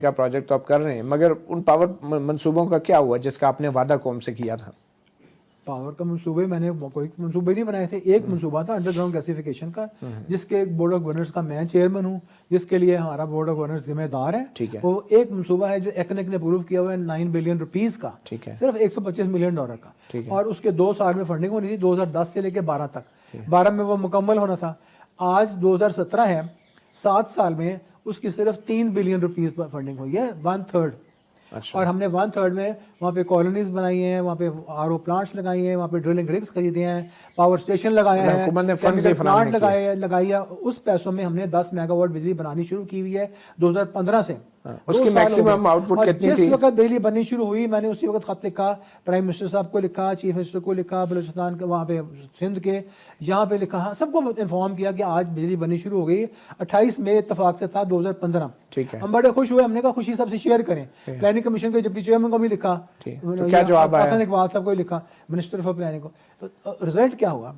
का प्रोजेक्ट तो आप कर रहे हैं, मगर उन पावर मंसूबों का क्या हुआ जिसका आपने वादा कौम से किया था? पावर का मंसूबे मैंने कोई मंसूबे नहीं बनाए थे। एक मंसूबा था अंडरग्राउंड गैसिफिकेशन का, जिसके बोर्ड ऑफ गवर्नर्स का मैं चेयरमैन हूँ, जिसके लिए हमारा बोर्ड ऑफ गवर्नर्स जिम्मेदार है। ठीक है। वो एक मंसूबा है जो एक्नेक ने अप्रूव किया हुआ है 9 बिलियन रुपीस का। ठीक है। सिर्फ $125 मिलियन का। ठीक है। और उसके 2 साल में फंडिंग होनी थी, 2010 से लेकर 12 तक। 12 में वो मुकम्मल होना था। आज 2017 है, 7 साल में उसकी सिर्फ 3 बिलियन रुपीस पर फंडिंग हुई है, 1/3। अच्छा। और हमने 1/3 में वहाँ पे कॉलोनीज बनाई हैं, वहाँ पे आरओ प्लांट्स लगाई हैं, वहाँ पे ड्रिलिंग रिग्स खरीदे हैं, पावर स्टेशन लगाया है, प्लांट लगाई है। उस पैसों में हमने 10 मेगावाट बिजली बनानी शुरू की हुई है 2015 से। उसकी मैक्सिमम आउटपुट कितनी थी? जिस वक्त बिजली बननी शुरू हुई, मैंने उसी वक्त खत लिखा, प्राइम मिनिस्टर साहब को लिखा, चीफ मिनिस्टर को लिखा, बलूचिस्तान के वहाँ पे सिंध के यहाँ पे लिखा, सबको इन्फॉर्म किया कि आज बिजली बननी शुरू हो गई। 28 मई इत्तेफाक से था 2015। ठीक है। हम बड़े खुश हुए, हमने कहा खुशी सबसे शेयर करें। प्लानिंग कमीशन के डिप्टी चेयरमैन को भी लिखा, तो क्या जवाब आया? हसन इकबाल साहब को लिखा, मिनिस्टर फॉर प्लानिंग को। तो रिजल्ट क्या हुआ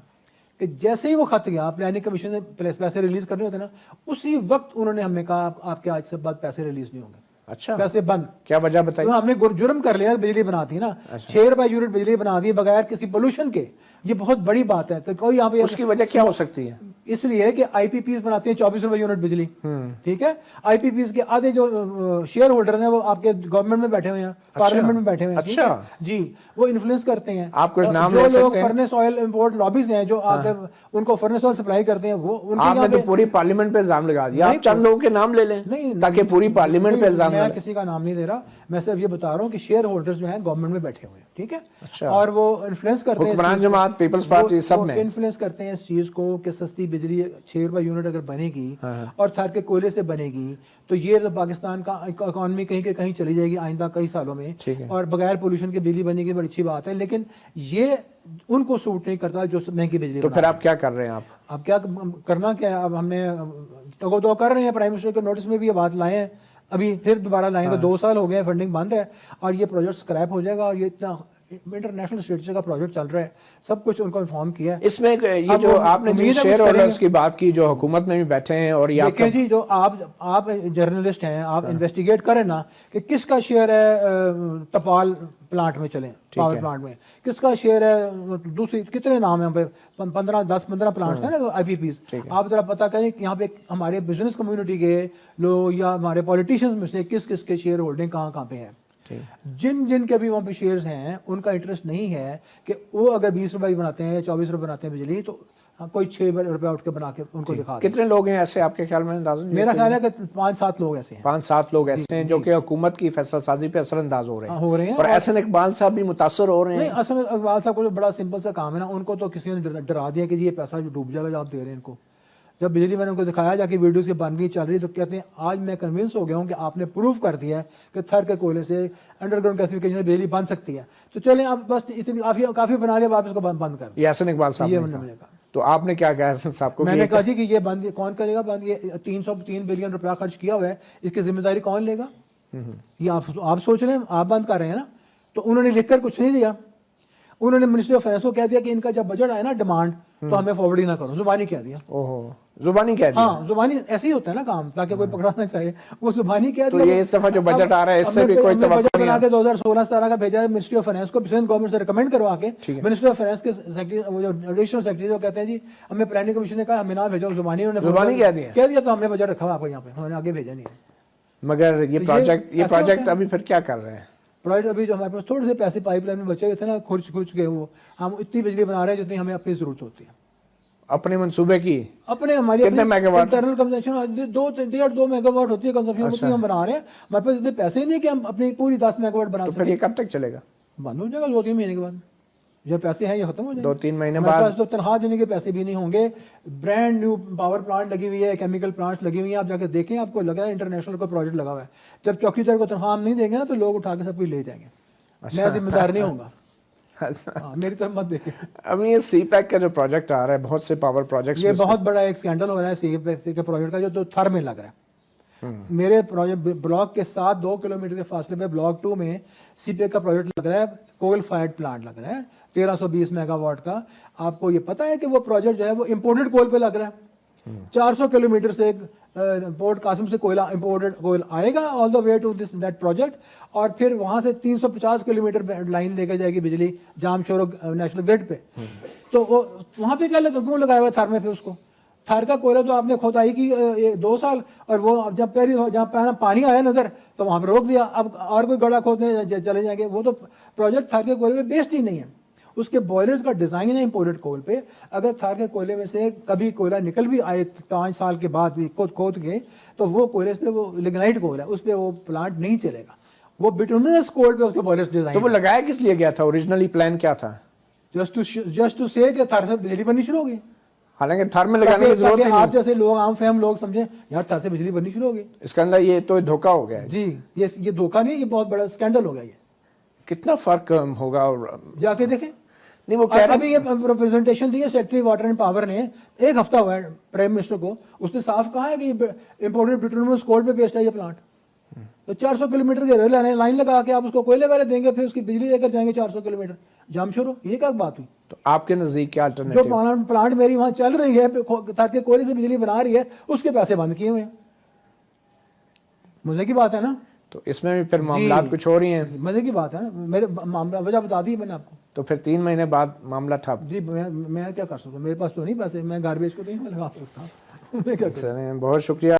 कि जैसे ही वो खत गया, प्लानिंग कमीशन ने पैसे रिलीज करने होते ना, उसी वक्त उन्होंने हमें कहा आपके आज से बाद पैसे रिलीज नहीं होंगे। अच्छा। पैसे बंद। क्या वजह बताइए? तो हमने जुर्म कर लिया, बिजली बनाती ना। अच्छा। 6 रुपए यूनिट बिजली बना दी बगैर किसी पोल्यूशन के। ये बहुत बड़ी बात है कि कोई यहाँ पे, उसकी वजह क्या हो सकती है? इसलिए कि आईपीपीज बनाते हैं 24 रुपए यूनिट बिजली। ठीक है। आईपीपीज के आधे जो शेयर होल्डर हैं वो आपके गवर्नमेंट में बैठे हुए हैं, पार्लियामेंट में बैठे हुए हैं। अच्छा जी, वो इन्फ्लुएंस करते हैं। आप कुछ नाम ले सकते हैं? फर्नेस ऑयल इंपोर्ट लॉबीज हैं जो आके उनको फर्नेस ऑयल सप्लाई करते हैं। वो आपने तो पूरी पार्लियामेंट पे इल्जाम लगा दिया। आप चंद लोगों के नाम ले लें नहीं, ताकि पूरी पार्लियामेंट पे इल्जाम मैं किसी का नाम नहीं दे रहा, मैं सिर्फ ये बता रहा हूँ कि शेयर होल्डर्स जो हैं गवर्नमेंट में बैठे हुए हैं। ठीक है। अच्छा। और वो इन्फ्लुएंस करते हैं, हुक्मरान जमात, पीपल्स पार्टी, सब में इन्फ्लुएंस करते हैं इस चीज को कि सस्ती बिजली 6 रुपए यूनिट अगर बनेगी और थर के कोयले से बनेगी तो ये तो पाकिस्तान का इकोनॉमी कहीं के कहीं चली जाएगी आइंदा कई सालों में। और बगैर पोल्यूशन के बिजली बनेगी, बड़ी अच्छी बात है, लेकिन ये उनको सूट नहीं करता जो महंगी बिजली। तो फिर आप क्या कर रहे हैं? अब क्या करना क्या है? अब हमने तो कर रहे हैं, प्राइम मिनिस्टर के नोटिस में भी ये बात लाए हैं, अभी फिर दोबारा लाएंगे। 2 साल हो गए, फंडिंग बंद है और ये प्रोजेक्ट स्क्रैप हो जाएगा। और ये इतना इंटरनेशनल स्टेटस का प्रोजेक्ट चल रहा है, सब कुछ उनको इन्फॉर्म किया है। इसमें ये जो आपने जिन शेयर होल्डर्स की बात की जो हुकूमत में भी बैठे हैं, और ये देखिए जी, जो आप जर्नलिस्ट हैं, आप इन्वेस्टिगेट करें ना कि किसका शेयर है तपाल प्लांट में, चले पावर प्लांट में किसका शेयर है, दूसरी कितने नाम है, 10-15 प्लांट्स हैं ना आईपीपीज। आप जरा पता करें कि यहाँ पे हमारे बिजनेस कम्युनिटी के लोग या हमारे पॉलिटिशियंस में से किस किस के शेयर होल्डिंग कहाँ पे है। जिन के भी वहाँ पे शेयर्स हैं उनका इंटरेस्ट नहीं है कि वो अगर 20 रुपए बनाते हैं, 24 रुपए बनाते हैं बिजली, तो कोई 6 रुपए उठ के बना के उनको दिखा। कितने लोग हैं ऐसे आपके ख्याल में? मेरा ख्याल है कि 5-7 लोग ऐसे हैं। 5-7 लोग ऐसे हैं जो कि हुकूमत की फैसला साजी पे असरअंदाज हो रहे हैं। और हसन इकबाल साहब भी मुतासर हो रहे हैं। हसन इकबाल साहब को बड़ा सिंपल सा काम है ना, उनको तो किसी ने डरा दिया कि ये पैसा जो डूब जाएगा जो आप दे रहे हैं इनको। जब बिजली मैंने उनको दिखाया जाके वीडियोस की बन रही चल रही, तो कहते हैं आज मैं कन्विंस हो गया हूँ कि आपने प्रूफ कर दिया है कि थर के कोयले से अंडरग्राउंड गैसिफिकेशन से बिजली बन सकती है। तो चलें आप बस इतनी काफी बना लिया, आप इसको बंद कर। ये हसन इकबाल साहब तो आपने क्या कहा हसन साहब को? मैंने कहा जी कि ये बंद कौन करेगा बंद? ये 303 बिलियन रुपया खर्च किया हुआ है, इसकी जिम्मेदारी कौन लेगा? ये आप सोच रहे हैं, आप बंद कर रहे हैं ना। तो उन्होंने लिखकर कुछ नहीं दिया। उन्होंने मिनिस्ट्री ऑफ फाइनेंस को कह दिया कि इनका जब बजट आए ना डिमांड तो हमें फॉरवर्ड ही ना करो, जुबानी कह दिया। ओहो, जुबानी कह दिया? हाँ, जुबानी ऐसे ही होता है ना काम, ताकि कोई पकड़ाना चाहे, वो जुबानी कह दिया। तो ये इस दफा जो बजट आ रहा है इससे भी कोई बजट बना के 2016-17 का भेजा है मिनिस्ट्री ऑफ फाइनेंस को, गवर्नमेंट से रिकमेंड करवा के। मिनिस्ट्री ऑफ फाइनेंस के सेक्रेटरी, वो जो एडिशनल सेक्रेटरी, वो कहते हैं जी हमें प्लानिंग कमीशन ने कहा हमें ना भेजो, जुबानी कह दिया, तो हमने बजट रखा आपको यहाँ पे, हमने आगे भेजा नहीं है। मगर ये प्रोजेक्ट अभी फिर क्या कर रहे हैं? प्रोजेक्ट अभी जो हमारे पास थोड़े से पैसे पाइपलाइन में बचे हुए थे ना, खुर्च के, वो हम इतनी बिजली बना रहे हैं जितनी हमें अपनी जरूरत होती है। अपने मंसूबे की हमारी कितने मेगावाट? इंटरनल कंजम्पशन 2 मेगावाट होती है कंजम्पशन। अच्छा। हम बना रहे हैं, हमारे पास इतने पैसे ही नहीं कि हम अपनी पूरी 10 मेगावाट बना सकें। फिर ये कब तक चलेगा? बंद हो जाएगा 2-3 महीने के बाद। जो पैसे हैं ये खत्म हो जाएंगे 2-3 महीने बाद। तो तनख्वाह देने के पैसे भी नहीं होंगे। ब्रांड न्यू पावर प्लांट लगी हुई है, केमिकल प्लांट लगी हुई है, आप जाके देखें, आपको लगा है इंटरनेशनल का प्रोजेक्ट लगा हुआ है। जब चौकीदार को तनख्वाह नहीं देंगे ना तो लोग उठा के सब कुछ ले जाएंगे। मैं जिम्मेदार नहीं होगा। मेरी तरफ मत देखिए। अब ये सीपैक का जो प्रोजेक्ट आ रहा है, बहुत से पावर प्रोजेक्ट्स, ये बहुत बड़ा एक स्कैंडल हो रहा है सीपैक के प्रोजेक्ट का, जो थर में लग रहा है। मेरे प्रोजेक्ट ब्लॉक के साथ 2 किलोमीटर के फासले पे ब्लॉक 2 में सीपैक का प्रोजेक्ट लग रहा है, कोल फायर्ड प्लांट लग रहा है 1320 मेगावाट का। आपको ये पता है कि वो प्रोजेक्ट जो है वो इम्पोर्टेड कोल पे लग रहा है। 400 किलोमीटर से पोर्ट कासिम से कोयला इंपोर्टेड कोयल आएगा all the way to this that project, और फिर वहाँ से 350 किलोमीटर लाइन लेकर जाएगी बिजली जामशोरो नेशनल ग्रिड पे। तो वो वहाँ पे क्या क्यों लगाया हुआ थार में फिर उसको? थार का कोयला तो आपने खोदाई की 2 साल, और वो जब जहाँ पानी आया नजर तो वहाँ पर रोक दिया, अब और कोई गड़ा खोदने चले जाएंगे। वो तो प्रोजेक्ट थार के कोयले पे बेस्ड ही नहीं है, उसके बॉयलर्स का डिजाइन है इंपोर्टेड कोल पे। अगर थार के कोयले में से कभी कोयला निकल भी आए 5 साल के बाद भी खोद के, तो वो कोयले पे वो लिग्नाइट कोल है, उस पर वो प्लांट नहीं चलेगा, वो बिटुमिनस कोल पे उसके बॉयलर्स डिजाइन। तो वो लगाया किस लिए गया था? ओरिजिनली प्लान क्या था? जस्ट टू से कि थार से बिजली बननी शुरू होगी। हालांकि थार में लगाने की जरूरत नहीं। आप जैसे लोग, आम फहम लोग समझे यार थार से बिजली बननी शुरू होगी, इसके अंदर ये तो धोखा हो गया है जी। ये धोखा नहीं, ये बहुत बड़ा स्कैंडल हो गया। ये कितना फर्क होगा? और जाके देखें। नहीं, वो कह रहे अभी ये प्रेजेंटेशन दी है सेक्रेटरी वाटर एंड पावर ने, 1 हफ्ता हुआ है प्राइम मिनिस्टर को, उसने साफ कहा है कि इंपोर्टेड बिटुमिनस कोल पे बेस्ड है ये प्लांट। तो 400 किलोमीटर के रेल लाइन लगा के आप उसको कोयले वाले देंगे, फिर उसकी बिजली लेकर जाएंगे 400 किलोमीटर जामशोरो, ये क्या बात हुई? तो आपके नजदीक क्या अल्टरनेटिव? जो प्लांट मेरी वहां चल रही है ताकि कोयले से बिजली बना रही है, उसके पैसे बंद किए हुए हैं। मजे की बात है ना? तो इसमें भी फिर मामला कुछ हो रही हैं। मजे की बात है ना, मेरे मामला वजह बता दी मैंने आपको। तो फिर 3 महीने बाद मामला ठप? जी मैं क्या कर सकता हूँ, मेरे पास तो नहीं पैसे, मैं गार्बेज को तो नहीं लगा सकता। मैं क्या बहुत शुक्रिया।